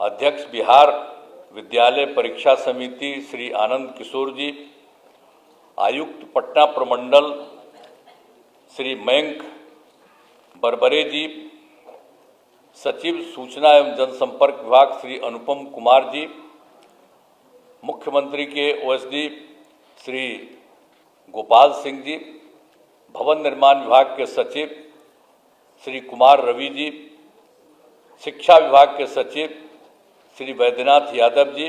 अध्यक्ष बिहार विद्यालय परीक्षा समिति श्री आनंद किशोर जी, आयुक्त पटना प्रमंडल श्री मयंक बरबरे जी, सचिव सूचना एवं जनसंपर्क विभाग श्री अनुपम कुमार जी, मुख्यमंत्री के ओएसडी श्री गोपाल सिंह जी, भवन निर्माण विभाग के सचिव श्री कुमार रवि जी, शिक्षा विभाग के सचिव श्री वैद्यनाथ यादव जी,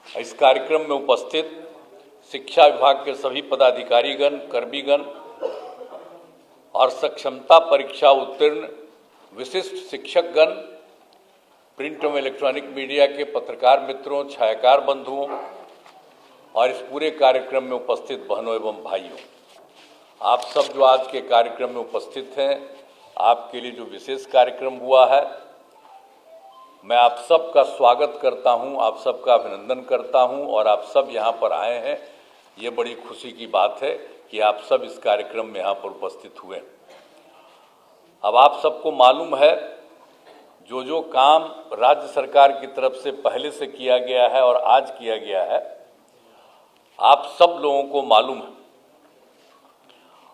इस कार्यक्रम में उपस्थित शिक्षा विभाग के सभी पदाधिकारीगण, कर्मीगण और सक्षमता परीक्षा उत्तीर्ण विशिष्ट शिक्षकगण, प्रिंट एवं इलेक्ट्रॉनिक मीडिया के पत्रकार मित्रों, छायाकार बंधुओं और इस पूरे कार्यक्रम में उपस्थित बहनों एवं भाइयों, आप सब जो आज के कार्यक्रम में उपस्थित हैं, आपके लिए जो विशेष कार्यक्रम हुआ है, मैं आप सबका स्वागत करता हूं, आप सबका अभिनंदन करता हूं और आप सब यहां पर आए हैं। ये बड़ी खुशी की बात है कि आप सब इस कार्यक्रम में यहां पर उपस्थित हुए। अब आप सबको मालूम है जो काम राज्य सरकार की तरफ से पहले से किया गया है और आज किया गया है, आप सब लोगों को मालूम है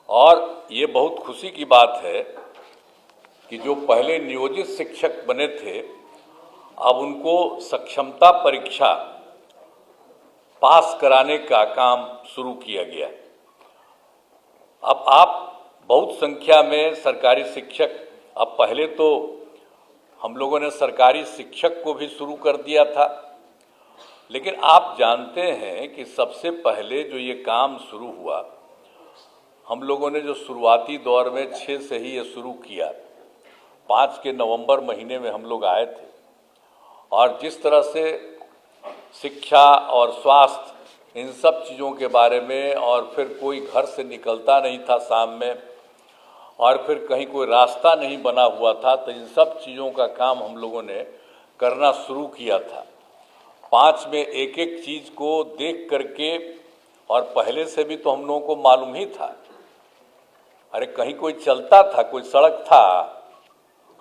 और ये बहुत खुशी की बात है कि जो पहले नियोजित शिक्षक बने थे, अब उनको सक्षमता परीक्षा पास कराने का काम शुरू किया गया। अब आप बहुत संख्या में सरकारी शिक्षक, अब पहले तो हम लोगों ने सरकारी शिक्षक को भी शुरू कर दिया था, लेकिन आप जानते हैं कि सबसे पहले जो ये काम शुरू हुआ, हम लोगों ने जो शुरुआती दौर में 6 से ही ये शुरू किया। 5 के नवंबर महीने में हम लोग आए थे और जिस तरह से शिक्षा और स्वास्थ्य, इन सब चीज़ों के बारे में, और फिर कोई घर से निकलता नहीं था शाम में, और फिर कहीं कोई रास्ता नहीं बना हुआ था, तो इन सब चीज़ों का काम हम लोगों ने करना शुरू किया था। 5 में एक एक चीज़ को देख करके, और पहले से भी तो हम लोगों को मालूम ही था, अरे कहीं कोई चलता था, कोई सड़क था।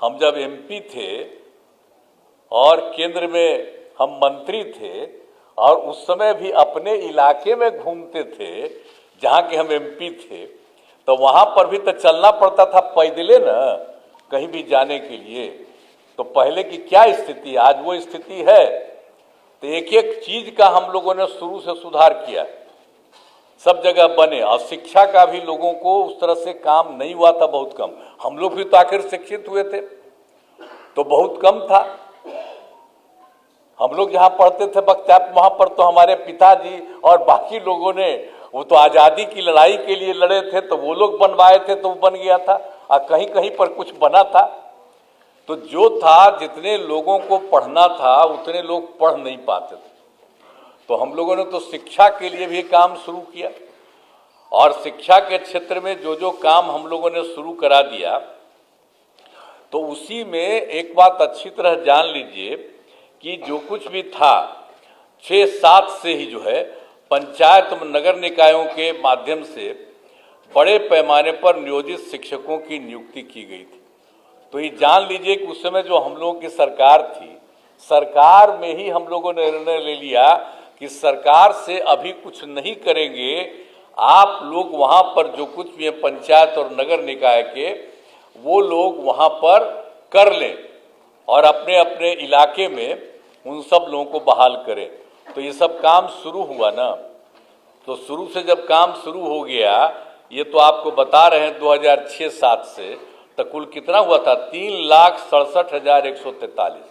हम जब एमपी थे और केंद्र में हम मंत्री थे और उस समय भी अपने इलाके में घूमते थे जहाँ के हम एमपी थे, तो वहाँ पर भी तो चलना पड़ता था पैदले न, कहीं भी जाने के लिए। तो पहले की क्या स्थिति, आज वो स्थिति है। तो एक एक चीज़ का हम लोगों ने शुरू से सुधार किया, सब जगह बने। और शिक्षा का भी लोगों को उस तरह से काम नहीं हुआ था, बहुत कम। हम लोग भी तो आखिर शिक्षित हुए थे, तो बहुत कम था। हम लोग जहाँ पढ़ते थे बख्तियार, वहाँ पर तो हमारे पिताजी और बाकी लोगों ने, वो तो आज़ादी की लड़ाई के लिए लड़े थे, तो वो लोग बनवाए थे, तो वो बन गया था। और कहीं कहीं पर कुछ बना था। तो जो था, जितने लोगों को पढ़ना था उतने लोग पढ़ नहीं पाते थे। तो हम लोगों ने तो शिक्षा के लिए भी काम शुरू किया, और शिक्षा के क्षेत्र में जो काम हम लोगों ने शुरू करा दिया, तो उसी में एक बात अच्छी तरह जान लीजिए कि जो कुछ भी था 6-7 से ही जो है पंचायत व नगर निकायों के माध्यम से बड़े पैमाने पर नियोजित शिक्षकों की नियुक्ति की गई थी। तो ये जान लीजिए कि उस समय जो हम लोगों की सरकार थी, सरकार में ही हम लोगों ने निर्णय ले लिया कि सरकार से अभी कुछ नहीं करेंगे, आप लोग वहाँ पर जो कुछ भी है पंचायत और नगर निकाय के, वो लोग वहाँ पर कर लें और अपने अपने इलाके में उन सब लोगों को बहाल करें। तो ये सब काम शुरू हुआ ना। तो शुरू से जब काम शुरू हो गया, ये तो आपको बता रहे हैं 2006-07 से, तो कुल कितना हुआ था, 3,67,143।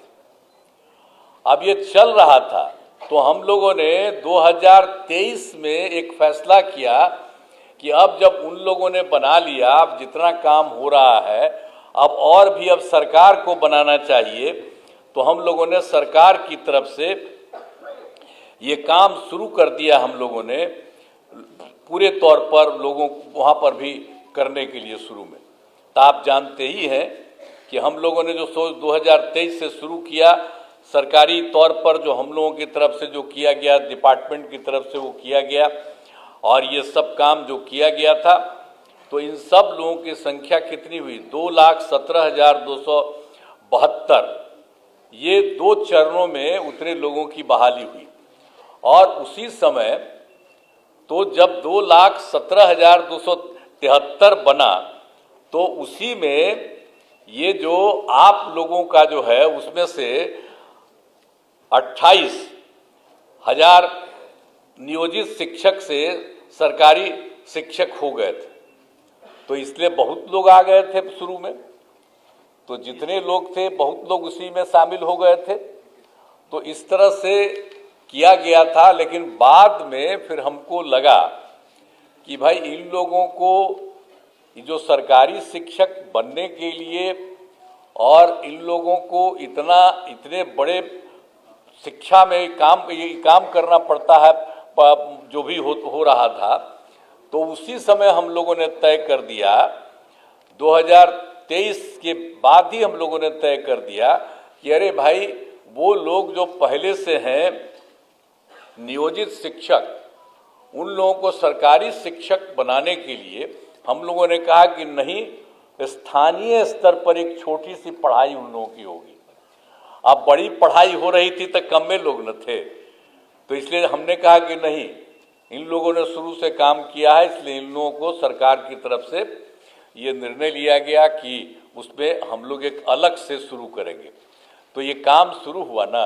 अब ये चल रहा था, तो हम लोगों ने 2023 में एक फैसला किया कि अब जब उन लोगों ने बना लिया, अब जितना काम हो रहा है, अब और भी अब सरकार को बनाना चाहिए। तो हम लोगों ने सरकार की तरफ से ये काम शुरू कर दिया, हम लोगों ने पूरे तौर पर लोगों को वहाँ पर भी करने के लिए शुरू में। तो आप जानते ही हैं कि हम लोगों ने जो 2023 से शुरू किया, सरकारी तौर पर जो हम लोगों की तरफ से जो किया गया, डिपार्टमेंट की तरफ से वो किया गया, और ये सब काम जो किया गया था, तो इन सब लोगों की संख्या कितनी हुई, 2,17,272। ये 2 चरणों में उतने लोगों की बहाली हुई। और उसी समय तो जब 2,17,273 बना तो उसी में ये जो आप लोगों का जो है उसमें से 28,000 नियोजित शिक्षक से सरकारी शिक्षक हो गए थे। तो इसलिए बहुत लोग आ गए थे शुरू में, तो जितने लोग थे बहुत लोग उसी में शामिल हो गए थे। तो इस तरह से किया गया था। लेकिन बाद में फिर हमको लगा कि भाई इन लोगों को जो सरकारी शिक्षक बनने के लिए और इन लोगों को इतने बड़े शिक्षा में काम करना पड़ता है जो भी हो रहा था। तो उसी समय हम लोगों ने तय कर दिया, 2023 के बाद ही हम लोगों ने तय कर दिया कि अरे भाई वो लोग जो पहले से हैं नियोजित शिक्षक, उन लोगों को सरकारी शिक्षक बनाने के लिए हम लोगों ने कहा कि नहीं, स्थानीय स्तर पर एक छोटी सी पढ़ाई उन लोगों की होगी। अब बड़ी पढ़ाई हो रही थी तो कम में लोग न थे, तो इसलिए हमने कहा कि नहीं, इन लोगों ने शुरू से काम किया है, इसलिए इन लोगों को सरकार की तरफ से ये निर्णय लिया गया कि उसमें हम लोग एक अलग से शुरू करेंगे। तो ये काम शुरू हुआ ना,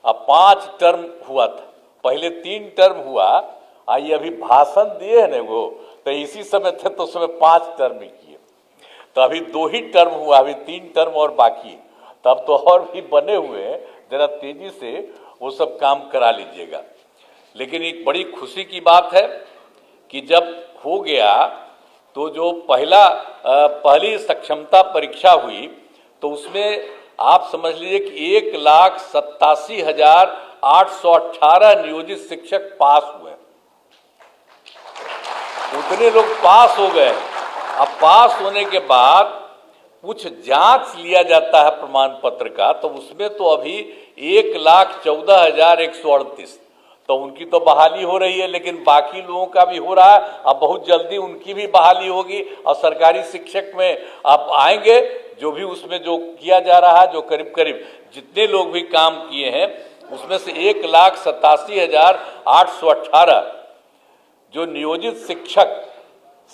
अब 5 टर्म हुआ था, पहले 3 टर्म हुआ। ये अभी भाषण दिए हैं ना वो, तो इसी समय थे तो उसमें 5 टर्म ही किए, तो अभी 2 ही टर्म हुआ, अभी 3 टर्म और बाकी। तब तो और भी बने हुए हैं, जरा तेजी से वो सब काम करा लीजिएगा। लेकिन एक बड़ी खुशी की बात है कि जब हो गया तो जो पहली सक्षमता परीक्षा हुई तो उसमें आप समझ लीजिए कि 1,87,818 नियोजित शिक्षक पास हुए। उतने लोग पास हो गए। अब पास होने के बाद कुछ जांच लिया जाता है प्रमाण पत्र का, तो उसमें तो अभी 1,14,138, तो उनकी तो बहाली हो रही है, लेकिन बाकी लोगों का भी हो रहा है। अब बहुत जल्दी उनकी भी बहाली होगी और सरकारी शिक्षक में आप आएंगे, जो भी उसमें जो किया जा रहा है, जो करीब करीब जितने लोग भी काम किए हैं उसमें से 1,87,818 जो नियोजित शिक्षक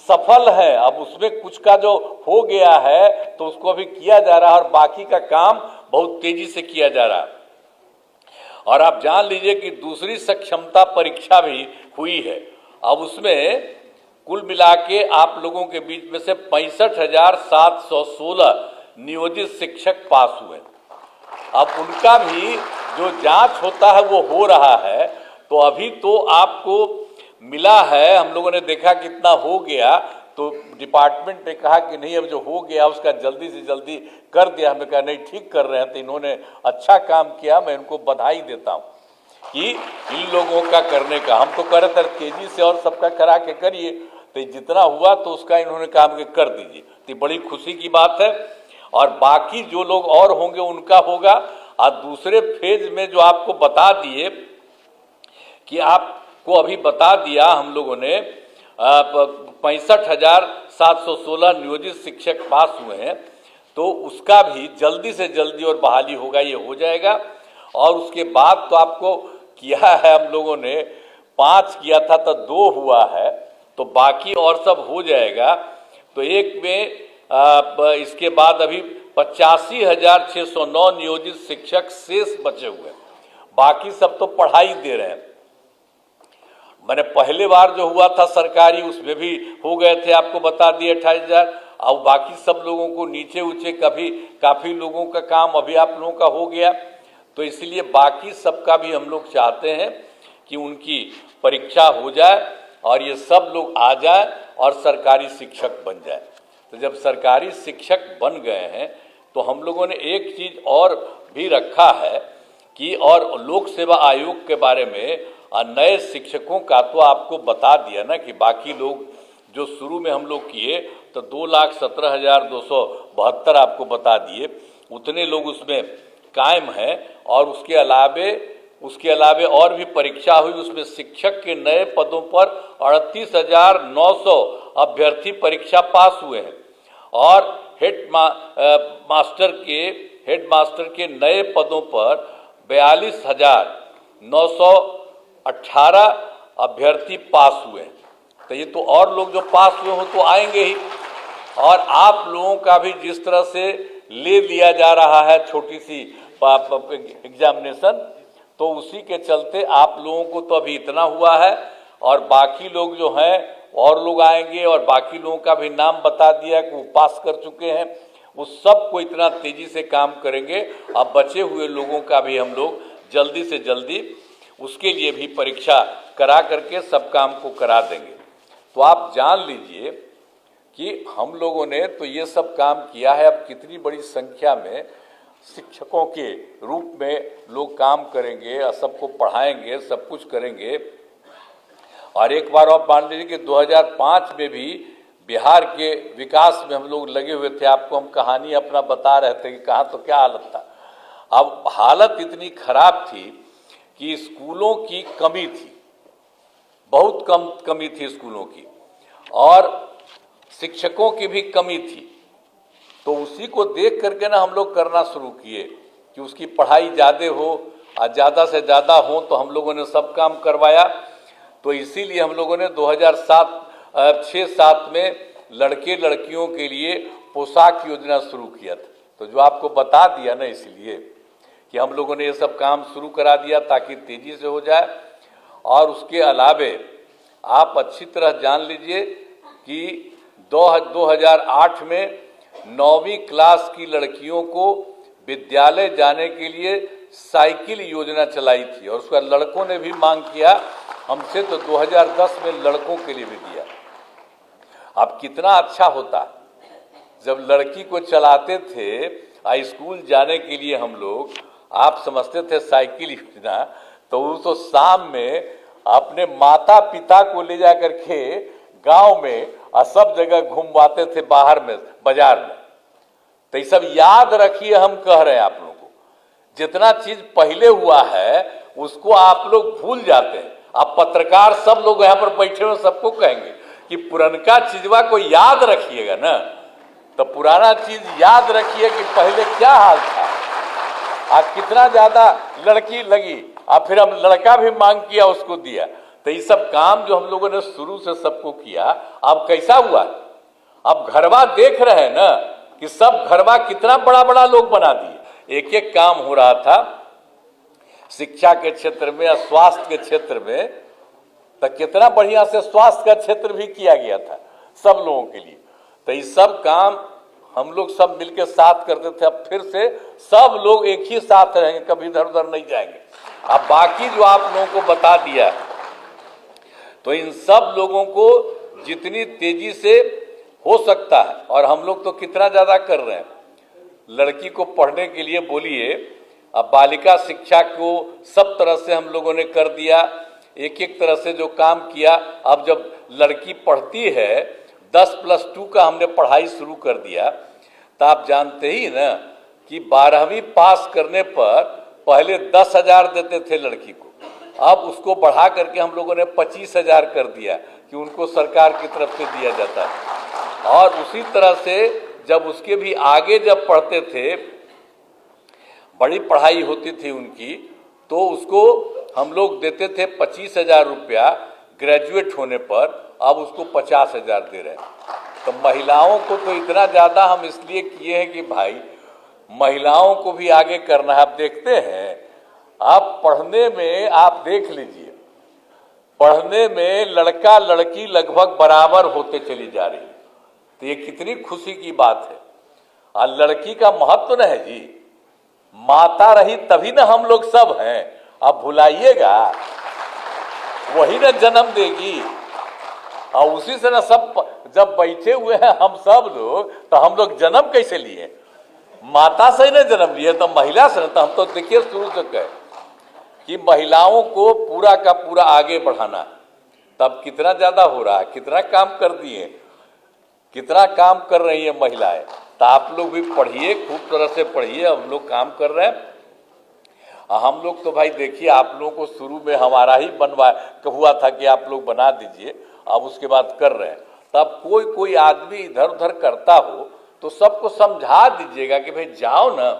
सफल है। अब उसमें कुछ का जो हो गया है तो उसको अभी किया जा रहा है और बाकी का काम बहुत तेजी से किया जा रहा है। और आप जान लीजिए कि दूसरी सक्षमता परीक्षा भी हुई है। अब उसमें कुल मिला के आप लोगों के बीच में से 65,716 नियोजित शिक्षक पास हुए। अब उनका भी जो जांच होता है वो हो रहा है। तो अभी तो आपको मिला है, हम लोगों ने देखा कितना हो गया, तो डिपार्टमेंट ने कहा कि नहीं, अब जो हो गया उसका जल्दी से जल्दी कर दिया। हमें कहा नहीं, ठीक कर रहे हैं, तो इन्होंने अच्छा काम किया, मैं इनको बधाई देता हूँ कि इन लोगों का करने का। हम तो कह रहे थे तेजी से और सबका करा के करिए, तो जितना हुआ तो उसका इन्होंने काम के कर दीजिए, तो बड़ी खुशी की बात है। और बाकी जो लोग और होंगे उनका होगा। और दूसरे फेज में जो आपको बता दिए कि आपको अभी बता दिया हम लोगों ने 65,716 नियोजित शिक्षक पास हुए हैं, तो उसका भी जल्दी से जल्दी और बहाली होगा, ये हो जाएगा। और उसके बाद तो आपको किया है हम लोगों ने 5 किया था तो 2 हुआ है, तो बाकी और सब हो जाएगा। तो एक में इसके बाद अभी 85,609 नियोजित शिक्षक शेष बचे हुए, बाकी सब तो पढ़ाई दे रहे हैं। मैंने पहले बार जो हुआ था सरकारी, उसमें भी हो गए थे, आपको बता दिए 28,000। अब बाकी सब लोगों को नीचे ऊंचे काफ़ी लोगों का काम अभी आप लोगों का हो गया। तो इसलिए बाकी सबका भी हम लोग चाहते हैं कि उनकी परीक्षा हो जाए और ये सब लोग आ जाए और सरकारी शिक्षक बन जाए। तो जब सरकारी शिक्षक बन गए हैं तो हम लोगों ने एक चीज़ और भी रखा है कि, और लोक सेवा आयोग के बारे में नए शिक्षकों का तो आपको बता दिया ना कि बाकी लोग जो शुरू में हम लोग किए तो 2,17,272 आपको बता दिए, उतने लोग उसमें कायम हैं। और उसके अलावे और भी परीक्षा हुई, उसमें शिक्षक के नए पदों पर 38,900 अभ्यर्थी परीक्षा पास हुए हैं और हेड मास्टर के हेडमास्टर के नए पदों पर 42,918 अभ्यर्थी पास हुए हैं। तो ये तो और लोग जो पास हुए हो तो आएंगे ही, और आप लोगों का भी जिस तरह से ले लिया जा रहा है छोटी सी एग्जामिनेशन, तो उसी के चलते आप लोगों को तो अभी इतना हुआ है, और बाकी लोग जो हैं और लोग आएंगे, और बाकी लोगों का भी नाम बता दिया कि वो पास कर चुके हैं, उस सब को इतना तेजी से काम करेंगे। अब बचे हुए लोगों का भी हम लोग जल्दी से जल्दी उसके लिए भी परीक्षा करा करके सब काम को करा देंगे। तो आप जान लीजिए कि हम लोगों ने तो ये सब काम किया है। अब कितनी बड़ी संख्या में शिक्षकों के रूप में लोग काम करेंगे और सबको पढ़ाएंगे, सब कुछ करेंगे। और एक बार और मान लीजिए कि 2005 में भी बिहार के विकास में हम लोग लगे हुए थे। आपको हम कहानी अपना बता रहे थे कि कहाँ तो क्या हालत था। अब हालत इतनी खराब थी कि स्कूलों की कमी थी, बहुत कम कमी थी स्कूलों की, और शिक्षकों की भी कमी थी। तो उसी को देख करके ना हम लोग करना शुरू किए कि उसकी पढ़ाई ज़्यादा हो और ज़्यादा से ज़्यादा हो, तो हम लोगों ने सब काम करवाया। तो इसीलिए हम लोगों ने 2006-07 में लड़के लड़कियों के लिए पोशाक योजना शुरू किया था। तो जो आपको बता दिया ना, इसलिए कि हम लोगों ने ये सब काम शुरू करा दिया ताकि तेज़ी से हो जाए। और उसके अलावे आप अच्छी तरह जान लीजिए कि 2008 में 9वीं क्लास की लड़कियों को विद्यालय जाने के लिए साइकिल योजना चलाई थी, और उसका लड़कों ने भी मांग किया हमसे, तो 2010 में लड़कों के लिए भी दिया। अब कितना अच्छा होता जब लड़की को चलाते थे स्कूल जाने के लिए हम लोग, आप समझते थे साइकिल योजना, तो वो तो शाम में अपने माता पिता को ले जा करके गांव में और सब जगह घुमवाते थे बाहर में, बाजार में। तो ये सब याद रखिए, हम कह रहे हैं आप लोगों को, जितना चीज पहले हुआ है उसको आप लोग भूल जाते हैं। अब पत्रकार सब लोग यहाँ पर बैठे हुए सबको कहेंगे कि पुरनका चीजवा को याद रखिएगा ना, तो पुराना चीज याद रखिए कि पहले क्या हाल था, आज कितना ज्यादा लड़की लगी, और फिर हम लड़का भी मांग किया, उसको दिया। तो ये सब काम जो हम लोगों ने शुरू से सबको किया, अब कैसा हुआ? अब घरवा देख रहे हैं ना कि सब घरवा कितना बड़ा बड़ा लोग बना दिए। एक एक काम हो रहा था शिक्षा के क्षेत्र में, स्वास्थ्य के क्षेत्र में, तो कितना बढ़िया से स्वास्थ्य का क्षेत्र भी किया गया था सब लोगों के लिए। तो ये सब काम हम लोग सब मिलकर साथ करते थे। अब फिर से सब लोग एक ही साथ रहेंगे, कभी इधर उधर नहीं जाएंगे। अब बाकी जो आप लोगों को बता दिया, तो इन सब लोगों को जितनी तेजी से हो सकता है, और हम लोग तो कितना ज्यादा कर रहे हैं, लड़की को पढ़ने के लिए बोलिए, अब बालिका शिक्षा को सब तरह से हम लोगों ने कर दिया, एक एक तरह से जो काम किया। अब जब लड़की पढ़ती है 10+2 का हमने पढ़ाई शुरू कर दिया, तो आप जानते ही ना कि 12वीं पास करने पर पहले 10,000 देते थे लड़की को, अब उसको बढ़ा करके हम लोगों ने 25,000 कर दिया कि उनको सरकार की तरफ से दिया जाता है। और उसी तरह से जब उसके भी आगे जब पढ़ते थे, बड़ी पढ़ाई होती थी उनकी, तो उसको हम लोग देते थे 25,000 रुपया ग्रेजुएट होने पर, अब उसको 50,000 दे रहे हैं। तो महिलाओं को तो इतना ज़्यादा हम इसलिए किए हैं कि भाई महिलाओं को भी आगे करना है। आप देखते हैं, आप पढ़ने में आप देख लीजिए, पढ़ने में लड़का लड़की लगभग बराबर होते चली जा रही है। तो ये कितनी खुशी की बात है। और लड़की का महत्व न है जी, माता रही तभी ना हम लोग सब हैं। आप भुलाइएगा, वही ना जन्म देगी, और उसी से ना सब जब बैठे हुए हैं हम सब लोग, तो हम लोग जन्म कैसे लिए? माता से ही ना जन्म लिए, तो महिला से। तो हम तो देखिए शुरू से कहे कि महिलाओं को पूरा का पूरा आगे बढ़ाना, तब कितना ज्यादा हो रहा है, कितना काम कर दिए, कितना काम कर रही है महिलाएं। तो आप लोग भी पढ़िए, खूब तरह से पढ़िए, हम लोग काम कर रहे हैं। हम लोग तो भाई देखिए, आप लोगों को शुरू में हमारा ही हुआ था कि आप लोग बना दीजिए, अब उसके बाद कर रहे हैं। तब कोई आदमी इधर उधर करता हो तो सबको समझा दीजिएगा कि भाई जाओ ना,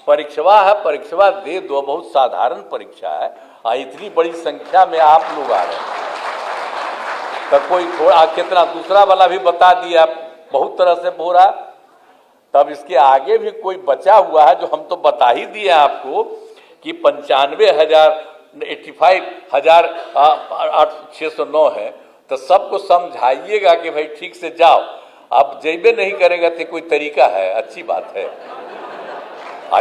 परीक्षा है, परीक्षा दे दो, बहुत साधारण परीक्षा है। इतनी बड़ी संख्या में आप लोग आ रहे हैं तो कोई थोड़ा कितना दूसरा वाला भी बता दिया, बहुत तरह से हो रहा। तब इसके आगे भी कोई बचा हुआ है जो हम तो बता ही दिए आपको कि 95,609 है। तो सबको समझाइएगा कि भाई ठीक से जाओ। अब जैबे नहीं करेगा तो कोई तरीका है? अच्छी बात है।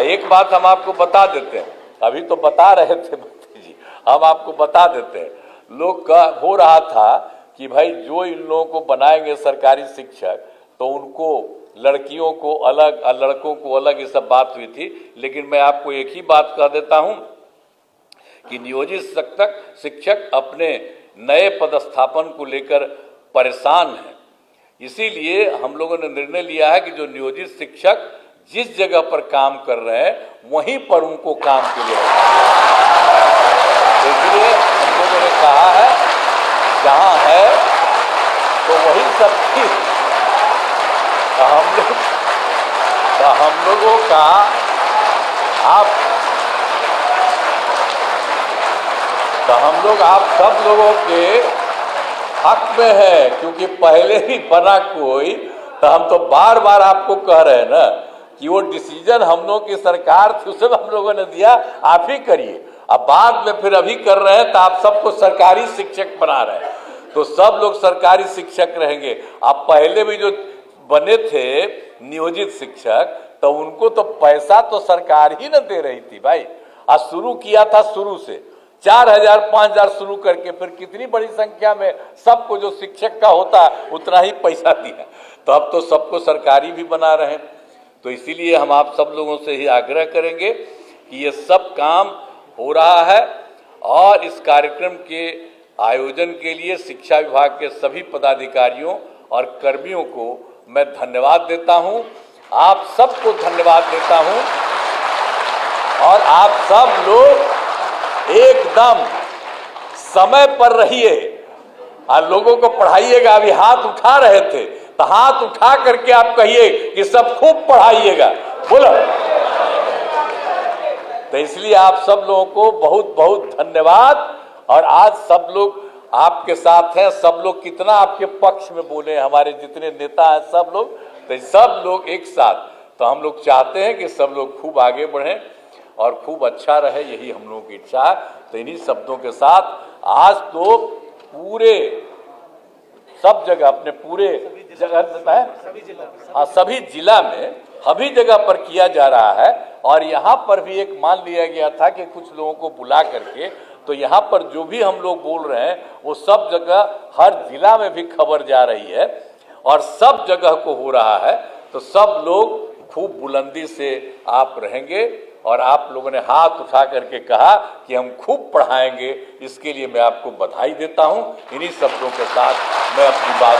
एक बात हम आपको बता देते हैं, अभी तो बता रहे थे मंत्री जी, हम आपको बता देते हैं। लोग का हो रहा था कि भाई जो इन लोगों को बनाएंगे सरकारी शिक्षक तो उनको लड़कियों को अलग और लड़कों को अलग, ये सब बात हुई थी। लेकिन मैं आपको एक ही बात कह देता हूं कि नियोजित शिक्षक अपने नए पदस्थापन को लेकर परेशान हैं। इसीलिए हम लोगों ने निर्णय लिया है कि जो नियोजित शिक्षक जिस जगह पर काम कर रहे हैं वहीं पर उनको काम के लिए इसलिए हम लोगों ने कहा है जहां है तो वही सब चीज। हम लोगों का हम लोग आप सब लोगों के हक में है, क्योंकि पहले ही बना कोई, तो हम तो बार बार आपको कह रहे हैं ना कि वो डिसीजन हम लोगों की सरकार थी, उसे हम लोगों ने दिया, आप ही करिए। अब बाद में फिर अभी कर रहे हैं तो आप सबको सरकारी शिक्षक बना रहे हैं, तो सब लोग सरकारी शिक्षक रहेंगे। आप पहले भी जो बने थे नियोजित शिक्षक, तो उनको तो पैसा तो सरकार ही न दे रही थी भाई। आज शुरू किया था, शुरू से 4,000 5,000 शुरू करके फिर कितनी बड़ी संख्या में सबको जो शिक्षक का होता है उतना ही पैसा दिया। तो अब तो सबको सरकारी भी बना रहे हैं। तो इसीलिए हम आप सब लोगों से ही आग्रह करेंगे कि ये सब काम हो रहा है। और इस कार्यक्रम के आयोजन के लिए शिक्षा विभाग के सभी पदाधिकारियों और कर्मियों को मैं धन्यवाद देता हूं, आप सबको धन्यवाद देता हूं। और आप सब लोग एकदम समय पर रहिए और लोगों को पढ़ाइएगा। अभी हाथ उठा रहे थे तो हाथ उठा करके आप कहिए कि सब खूब पढ़ाइएगा, बोलो। तो इसलिए आप सब लोगों को बहुत बहुत धन्यवाद। और आज सब लोग आपके साथ हैं, सब लोग कितना आपके पक्ष में बोले, हमारे जितने नेता हैं सब लोग, तो सब लोग एक साथ। तो हम लोग चाहते हैं कि सब लोग खूब आगे बढ़ें और खूब अच्छा रहे, यही हम लोगों की इच्छा है। तो इन्हीं शब्दों के साथ आज तो पूरे सब जगह, अपने पूरे जगह सभी जिला में सभी जगह पर किया जा रहा है। और यहाँ पर भी एक मान लिया गया था कि कुछ लोगों को बुला करके, तो यहाँ पर जो भी हम लोग बोल रहे हैं वो सब जगह हर जिला में भी खबर जा रही है और सब जगह को हो रहा है। तो सब लोग खूब बुलंदी से आप रहेंगे। और आप लोगों ने हाथ उठा करके कहा कि हम खूब पढ़ाएंगे, इसके लिए मैं आपको बधाई देता हूं। इन्हीं शब्दों के साथ मैं अपनी बात